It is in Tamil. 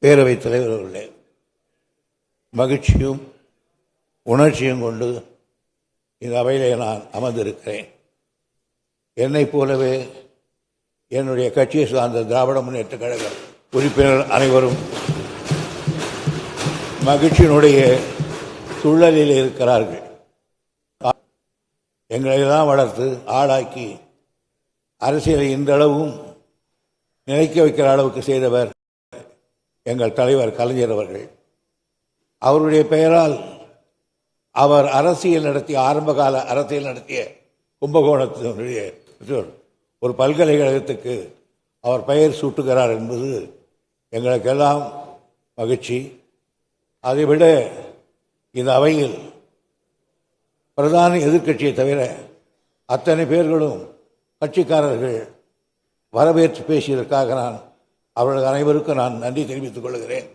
பேரவைத் தலைவர் அவர்களே, மகிழ்ச்சியும் உணர்ச்சியும் கொண்டு இந்த அவையிலே நான் அமர்ந்திருக்கிறேன். என்னைப் போலவே என்னுடைய கட்சியை சார்ந்த திராவிட முன்னேற்ற கழக உறுப்பினர் அனைவரும் மகிழ்ச்சியினுடைய சூழலில் இருக்கிறார்கள். எங்களை எல்லாம் வளர்த்து ஆளாக்கி அரசியலை இன்றளவும் நினைக்க வைக்கிற அளவுக்கு செய்தவர் எங்கள் தலைவர் கலைஞர் அவர்கள். அவருடைய பெயரால் அவர் அரசியல் நடத்திய ஆரம்பகால அரசியல் நடத்திய கும்பகோணத்தினுடைய ஒரு பல்கலைக்கழகத்துக்கு அவர் பெயர் சூட்டுகிறார் என்பது எங்களுக்கெல்லாம் மகிழ்ச்சி. அதைவிட இந்த அவையில் பிரதான எதிர்க்கட்சியை தவிர அத்தனை பேர்களும் கட்சிக்காரர்கள் வரவேற்று பேசியதற்காக அவர்கள் அனைவருக்கும் நான் நன்றி தெரிவித்துக் கொள்கிறேன்.